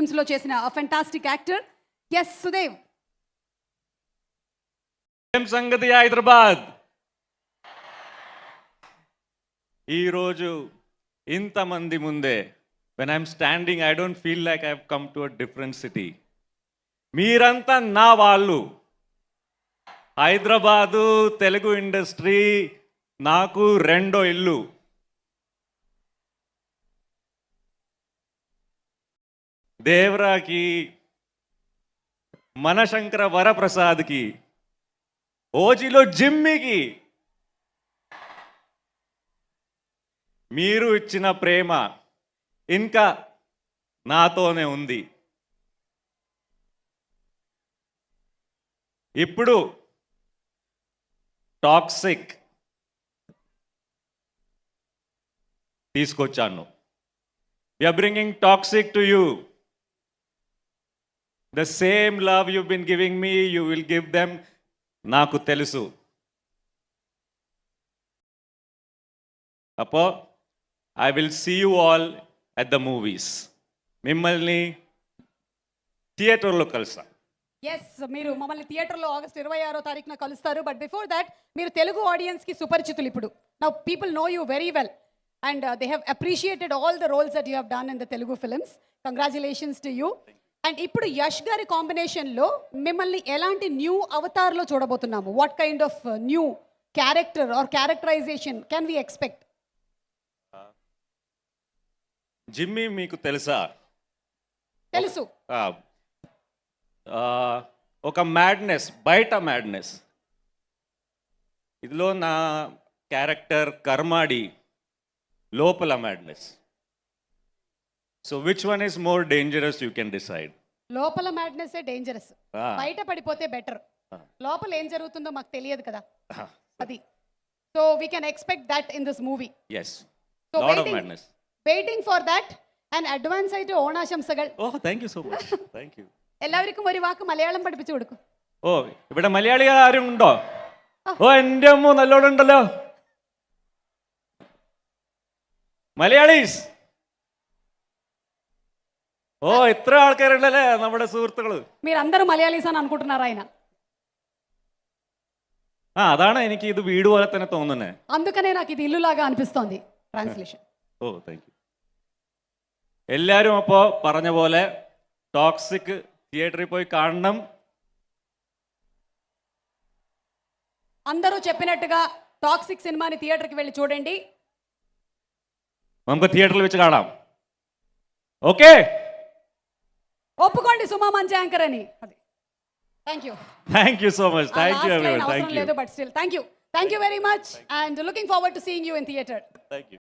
Films లో చేసిన fantastic actor. Yes Sudev. ఏం సంగతి హైదరాబాద్. ఈరోజు ఇంతమంది ముందే when I'm standing, I don't feel like I've come to a different city. మీరంతా నా వాళ్ళు. హైదరాబాదు తెలుగు ఇండస్ట్రీ నాకు రెండో ఇల్లు. దేవరాకి, మనశంకర వరప్రసాద్కి, ఓజీలో జిమ్మికి మీరు ఇచ్చిన ప్రేమ ఇంకా నాతోనే ఉంది. ఇప్పుడు టాక్సిక్ తీసుకొచ్చాను. We are bringing toxic to you. The same love you've been giving me, you will give them. నాకు తెలుసు. అప్పో I will see you all at the movies. మిమ్మల్ని థియేటర్లో కలుస్తా. ఎస్, మీరు మమ్మల్ని థియేటర్లో ఆగస్ట్ 26వ తారీఖున కలుస్తారు. బట్ బిఫోర్ దాట్ మీరు తెలుగు ఆడియన్స్కి సుపరిచితులు. ఇప్పుడు now people know you very well and they have appreciated all the roles that you have done in the Telugu films. Congratulations to you. And ఇప్పుడు యష్ గారి కాంబినేషన్లో మిమ్మల్ని ఎలాంటి న్యూ అవతార్లో చూడబోతున్నాము? What kind of new character or characterisation can we expect? Jimmy మీకు తెలుసా? తెలుసు. ఒక మ్యాడ్నెస్, బయట మ్యాడ్నెస్. ఇదిలో నా క్యారెక్టర్ కర్మాడి, లోపల madness. So which one is more dangerous you can decide. లోపల మ్యాడ్నెస్ డేంజరస్, బయట పడిపోతే బెటర్. లోపల ఏం జరుగుతుందో మాకు తెలియదు కదా, అది. So we can expect that in this movie. yes, lot of madness. Waiting for that and advance ആയിട്ട് ഓണാശംസകൾ. Oh, thank you so much. Thank you. എല്ലാവർക്കും ഒരു വാക്ക് മലയാളം പഠിപ്പിച്ചു കൊടുക്കും. ഓ, ഇവിടെ മലയാളികൾ ആരും ഉണ്ടോ? ഓ, എൻ്റെ അമ്മ നല്ലോണം ഉണ്ടല്ലോ. മലയാളീസ്. ഓ, ഇത്ര ആൾക്കാരുണ്ടല്ലേ നമ്മുടെ സുഹൃത്തുക്കള്. మీరందరూ మలయాళీస్ అని అనుకుంటున్నారు ఆయన. అതാണ് എനിക്ക് ഇത് വീട് പോലെ തന്നെ തോന്നുന്നത്. అందుకనే నాకు ఇది ఇల్లులాగా అనిపిస్తోంది. ట్రాన్స్లేషన్. ഓ, താങ്ക് യു. എല്ലാവരും അപ്പോൾ പറഞ്ഞ പോലെ ടോക്സിക് థియేటర్కి పోయి കാണണം. అందరూ చెప్పినట్టుగా టాక్సిక్ సినిమాని థియేటర్కి వెళ్ళి చూడండి. നമുക്ക് థియేటర్లో വെച്ച് കാണാം. ఓకే, ఒప్పుకోండి సుమా మంచి యాంకర్ అని. అది. Thank you so much. Thank you everyone. Thank you. But still thank you very much and looking forward to seeing you in theatre. Thank you.